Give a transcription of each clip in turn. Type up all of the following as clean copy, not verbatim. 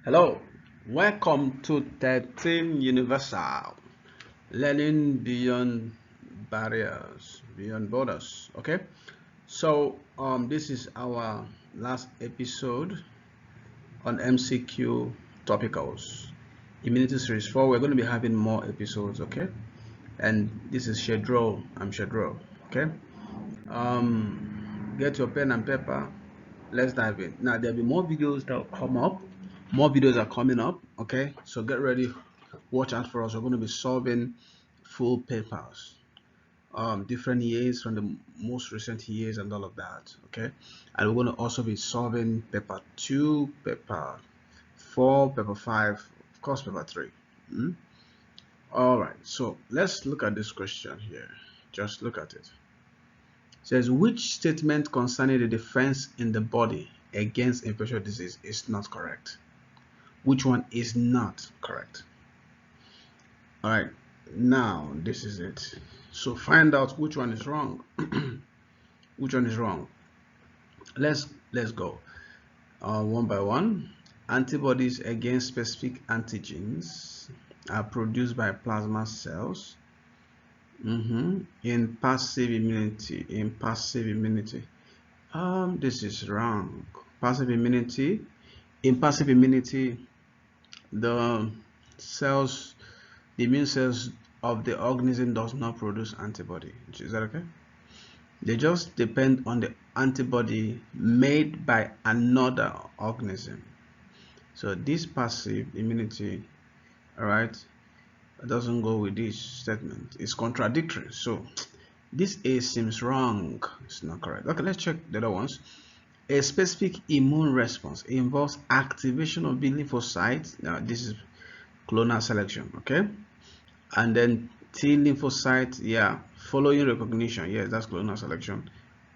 Hello, welcome to 13 Universal Learning Beyond Barriers, Beyond Borders. Okay, so this is our last episode on MCQ topicals. Immunity Series 4, we're going to be having more episodes, okay? And this is Shedro, I'm Shedro, okay? Get your pen and paper, let's dive in. Now there'll be more videos that will come up, more videos are coming up, okay? So get ready, watch out for us. We're going to be solving full papers, different years from the most recent years and all of that, okay? And we're going to also be solving paper 2, paper 4, paper 5, of course paper 3. All right, so let's look at this question here. Just look at it. It says, which statement concerning the defense in the body against infectious disease is not correct? Which one is not correct? All right, now this is it. So find out which one is wrong. Which one is wrong? Let's go one by one. Antibodies against specific antigens are produced by plasma cells in passive immunity. This is wrong. Passive immunity. In passive immunity, the cells, the immune cells of the organism does not produce antibody. Is that okay? They just depend on the antibody made by another organism. So this passive immunity, all right, doesn't go with this statement. It's contradictory. So this A seems wrong. It's not correct. Okay, let's check the other ones. A specific immune response involves activation of B lymphocytes. Now this is clonal selection, okay? And then T lymphocyte, yeah, following recognition, yes, that's clonal selection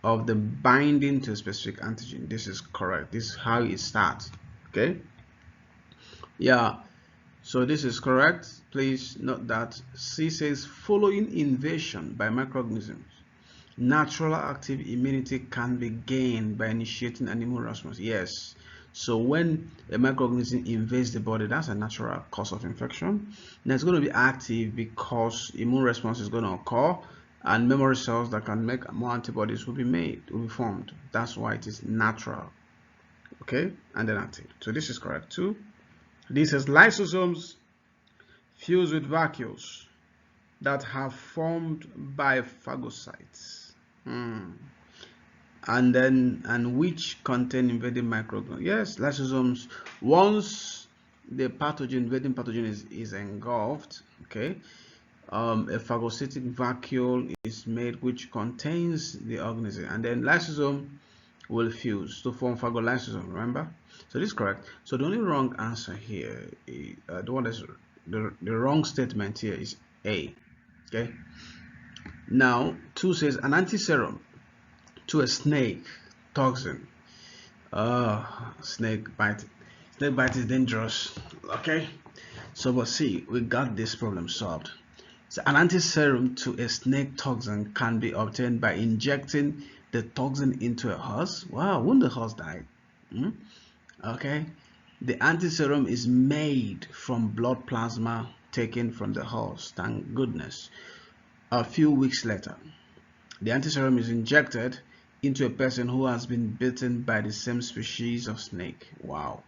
of the binding to a specific antigen. This is correct. This is how it starts, okay? Yeah, so this is correct. Please note that C says following invasion by microorganisms, natural active immunity can be gained by initiating an immune response. Yes. So when a microorganism invades the body, that's a natural cause of infection. Now it's going to be active because immune response is going to occur and memory cells that can make more antibodies will be formed. That's why it is natural. Okay, and then active. So this is correct too. This is lysosomes fused with vacuoles that have formed by phagocytes. And which contain invading microorganisms. Yes, lysosomes, once the invading pathogen is engulfed, okay, a phagocytic vacuole is made which contains the organism, and then lysosome will fuse to form phagolysosome. Remember, so this is correct. So the only wrong answer here, the one that's the wrong statement here is A. Okay, now 2 says an antiserum to a snake toxin. Snake bite. Snake bite is dangerous. Okay, so but see, we got this problem solved. So an antiserum to a snake toxin can be obtained by injecting the toxin into a horse. Wow, wouldn't the horse die? Okay, the antiserum is made from blood plasma taken from the horse. Thank goodness. A few weeks later, the antiserum is injected into a person who has been bitten by the same species of snake. Wow.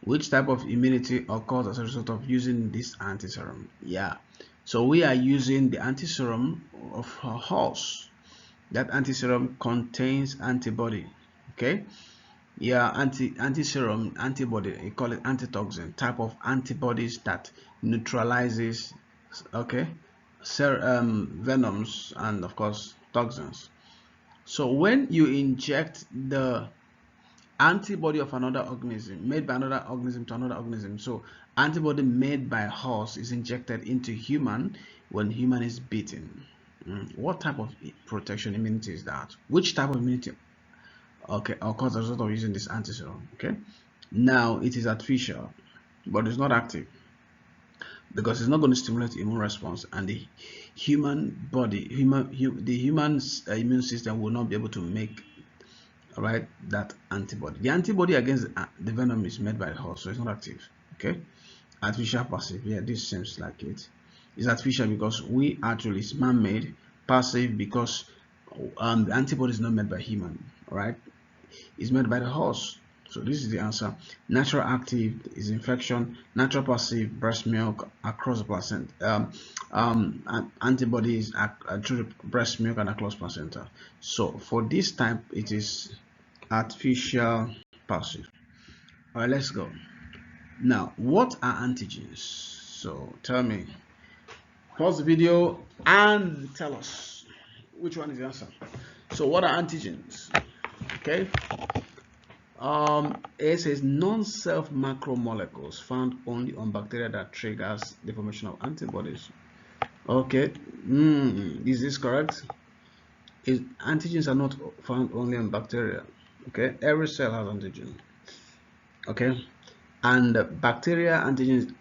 Which type of immunity occurs as a result of using this antiserum? Yeah. So we are using the antiserum of a horse. That antiserum contains antibody. Okay. Yeah, antiserum antibody, you call it antitoxin, type of antibodies that neutralizes, okay, venoms and of course toxins. So when you inject the antibody of another organism, made by another organism to another organism, so antibody made by horse is injected into human when human is bitten. What type of protection immunity is that? Which type of immunity, okay, occurs as a result of using this antiserum? Okay, now it is artificial, but it's not active because it's not going to stimulate immune response, and the human body, the human immune system will not be able to make all right, that antibody. The antibody against the venom is made by the host, so it's not active. Okay, artificial passive. Yeah, this seems like it. It's artificial because we actually, it's man-made. Passive because the antibody is not made by human. All right, it's made by the host. So this is the answer. Natural active is infection. Natural passive, breast milk across the placenta. Antibodies are through the breast milk and across placenta. So for this type, it is artificial passive. All right, let's go. Now, what are antigens? So tell me. Pause the video and tell us which one is the answer. So what are antigens? Okay. It says non-self macromolecules found only on bacteria that triggers the formation of antibodies. Okay, is this correct? Antigens are not found only on bacteria. Okay, every cell has antigen. Okay, and bacteria antigens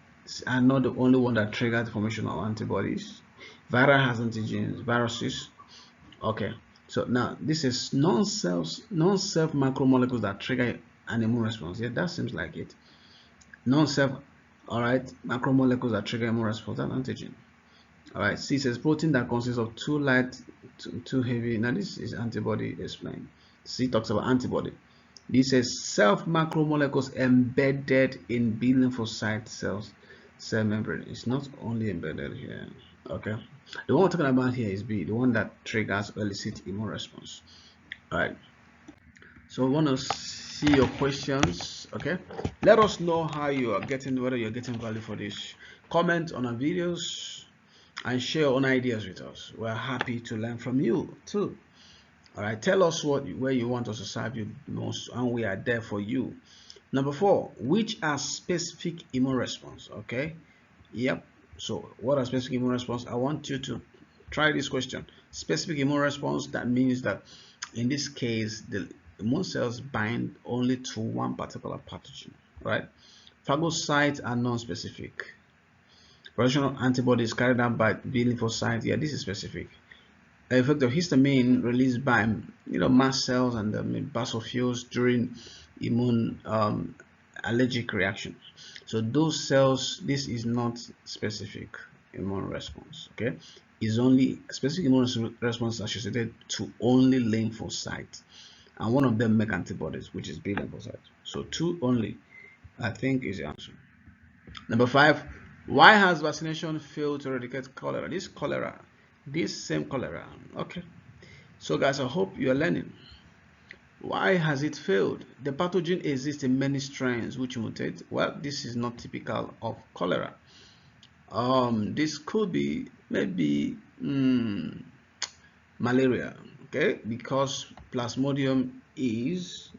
are not the only one that trigger the formation of antibodies. Viral has antigens, viruses. Okay, so now this is non-self macromolecules that trigger an immune response. Yeah, that seems like it. Non-self, all right, macromolecules that trigger immune response and antigen. All right, C says protein that consists of too light, too heavy. Now this is antibody explained. C talks about antibody. This says self macromolecules embedded in B lymphocyte cells, cell membrane. It's not only embedded here. Okay, the one we're talking about here is B, the one that triggers or elicits immune response. All right, so we want to see your questions. Okay, let us know how you are getting, whether you're getting value for this. Comment on our videos and share your own ideas with us. We're happy to learn from you too. All right, tell us where you want us to serve you most, and we are there for you. Number 4, which are specific immune response? Okay, yep. So what are specific immune response? I want you to try this question. Specific immune response, that means that in this case the immune cells bind only to one particular pathogen, right? Phagocytes are non-specific. Production of antibodies carried out by B lymphocytes, yeah, this is specific. The effect of histamine released by mast cells and the basophils during immune allergic reaction. So those cells, this is not specific immune response. Okay, is only specific immune response associated to only lymphocytes, and one of them make antibodies, which is B lymphocytes. So 2 only, I think, is the answer. Number 5, why has vaccination failed to eradicate cholera? This same cholera. Okay, so guys, I hope you are learning. Why has it failed? The pathogen exists in many strains which mutate. Well, this is not typical of cholera. This could be maybe malaria. Okay, because Plasmodium is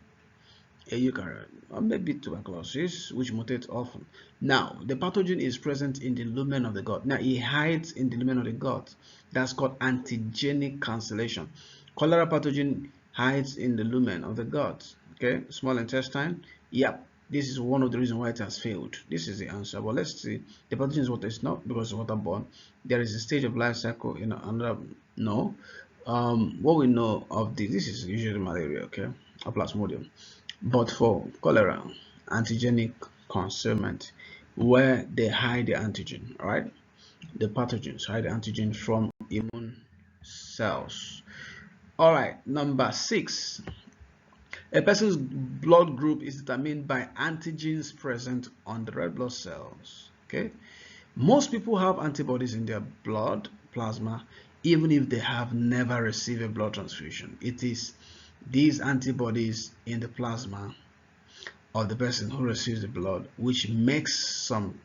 a eukaryote, or maybe tuberculosis, which mutates often. Now, the pathogen is present in the lumen of the gut. Now, it hides in the lumen of the gut. That's called antigenic cancellation. Cholera pathogen hides in the lumen of the gut. Okay, small intestine. Yep, this is one of the reasons why it has failed. This is the answer. But let's see. The pathogen is what it's not, because it's waterborne. There is a stage of life cycle in another. No. What we know of this is usually malaria. Okay, or Plasmodium. But for cholera, antigenic concealment, where they hide the antigen, right? The pathogens hide the antigen from immune cells. All right, number 6. A person's blood group is determined by antigens present on the red blood cells. Okay, most people have antibodies in their blood plasma, even if they have never received a blood transfusion. It is these antibodies in the plasma of the person who receives the blood which makes some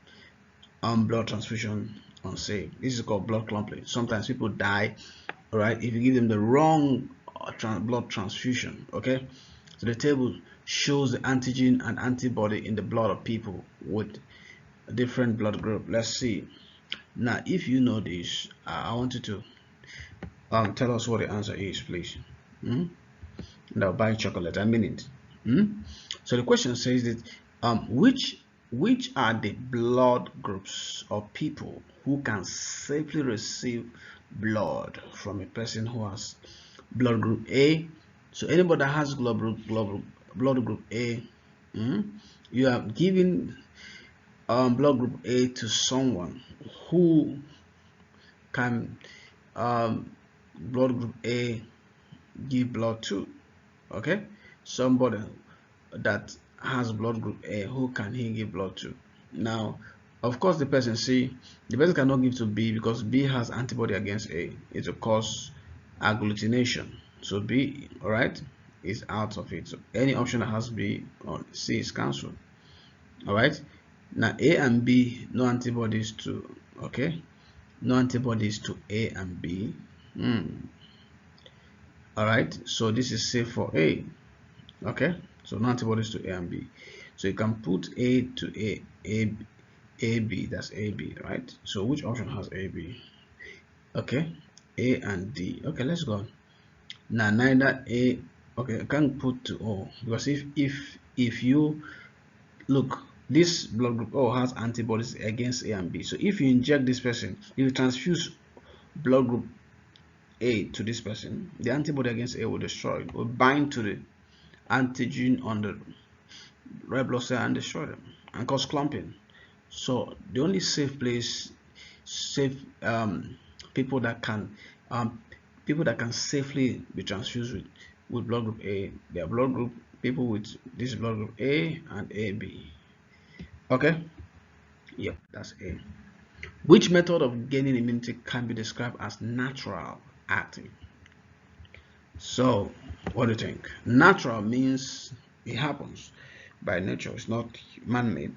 blood transfusion unsafe. This is called blood clumping. Sometimes people die, all right, if you give them the wrong blood transfusion. Okay, so the table shows the antigen and antibody in the blood of people with a different blood group. Let's see. Now, if you know this, I want you to tell us what the answer is, please. Now, buy chocolate, I mean it. So the question says that which are the blood groups of people who can safely receive blood from a person who has blood group A, So anybody that has blood group A, you are giving blood group A to someone who can blood group A give blood to. Okay, somebody that has blood group A, who can he give blood to? Now, of course, the person cannot give to B because B has antibody against A. It will cause agglutination. So B, all right, is out of it. So any option that has B or C is cancelled. All right. Now A and B, no antibodies to. Okay, no antibodies to A and B. All right. So this is safe for A. Okay. So no antibodies to A and B. So you can put A to AB, that's AB, right? So which option has AB? Okay, A and D. Okay, let's go. Now neither A. Okay, I can't put to O because if you look, this blood group O has antibodies against A and B. So if you inject this person, if you transfuse blood group A to this person, the antibody against A will destroy it, will bind to the antigen on the red blood cell and destroy them and cause clumping. So the only safe people that can safely be transfused with blood group A, they are blood group people with this blood group A and AB. Okay, yep, that's A. Which method of gaining immunity can be described as natural active? So what do you think? Natural means it happens by nature, it's not man-made.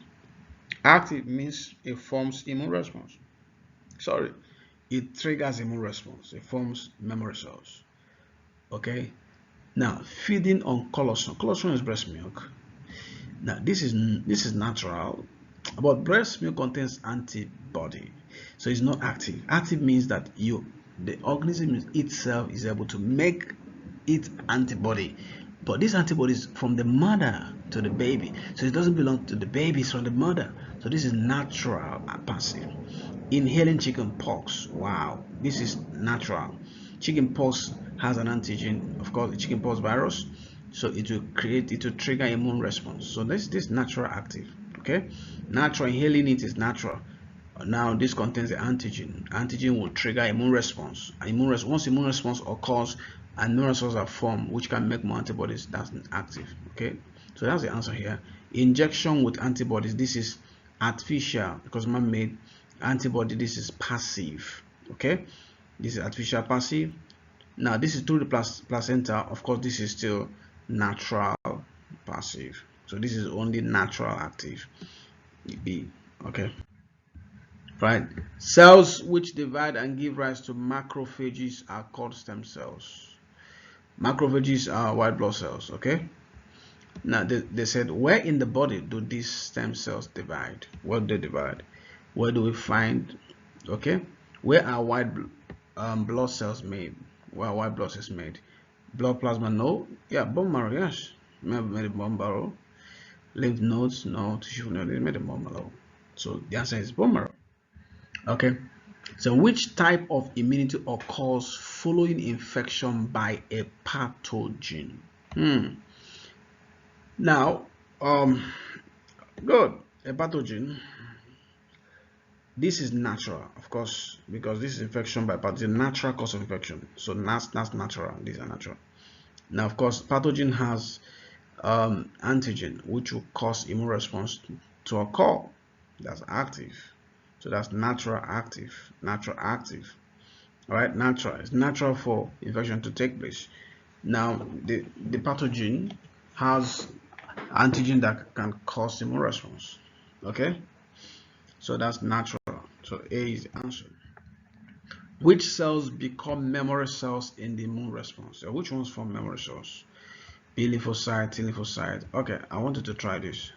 Active means it forms immune response. Sorry, it triggers immune response. It forms memory cells. Okay. Now, feeding on colostrum. Colostrum is breast milk. Now, this is natural, but breast milk contains antibody, so it's not active. Active means that the organism itself is able to make its antibody, but this antibody is from the mother to the baby, so it doesn't belong to the baby, it's from the mother. So this is natural passive. Inhaling chicken pox, wow, this is natural. Chicken pox has an antigen, of course, the chicken pox virus, so it will trigger immune response. So this natural active. Okay, natural, inhaling it is natural. Now this contains the antigen will trigger immune response. Once immune response occurs and neural cells are formed which can make more antibodies, that's active. Okay, so that's the answer here. Injection with antibodies, this is artificial because man-made. Antibody, this is passive. Okay, this is artificial passive. Now this is through the placenta, of course this is still natural passive. So this is only natural active. B. Okay, right. Cells which divide and give rise to macrophages are called stem cells. Macrophages are white blood cells. Okay, now they said, where in the body do these stem cells divide? Where do they divide? Where do we find? Okay, where are white blood cells made? Where are white blood cells made? Blood plasma, no. Yeah, bone marrow, yes. Made a bone marrow. Lymph nodes, no. Tissue, no. They made a bone marrow. So the answer is bone marrow. Okay, so which type of immunity occurs following infection by a pathogen? Now, good. A pathogen. This is natural, of course, because this is infection by pathogen, natural cause of infection. So that's natural. These are natural. Now, of course, pathogen has antigen, which will cause immune response to occur. That's active. So that's natural active. Natural active. All right, natural. It's natural for infection to take place. Now, the pathogen has antigen that can cause immune response. Okay, so that's natural. So A is the answer. Which cells become memory cells in the immune response? So which ones form memory cells? B lymphocyte, T lymphocyte. Okay, I wanted to try this.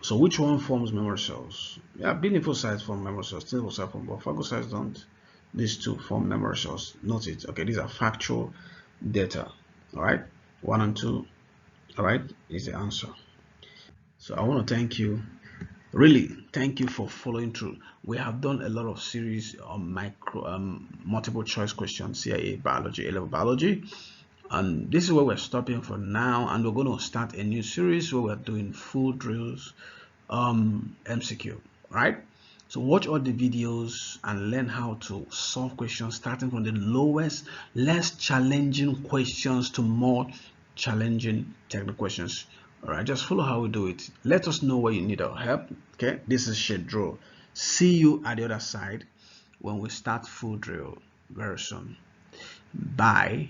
So which one forms memory cells? Yeah, B lymphocytes form memory cells, T lymphocyte form, but phagocytes don't. These two form memory cells. Note it. Okay, these are factual data. All right, 1 and 2. All right, is the answer. So I want to thank you. Really, thank you for following through. We have done a lot of series on multiple choice questions, CIA biology, A-level biology. And this is where we're stopping for now, and we're going to start a new series where we're doing full drills MCQ, right? So watch all the videos and learn how to solve questions starting from the lowest, less challenging questions to more challenging technical questions. All right, just follow how we do it. Let us know where you need our help. Okay, this is Shedro. See you at the other side when we start full drill very soon. Bye.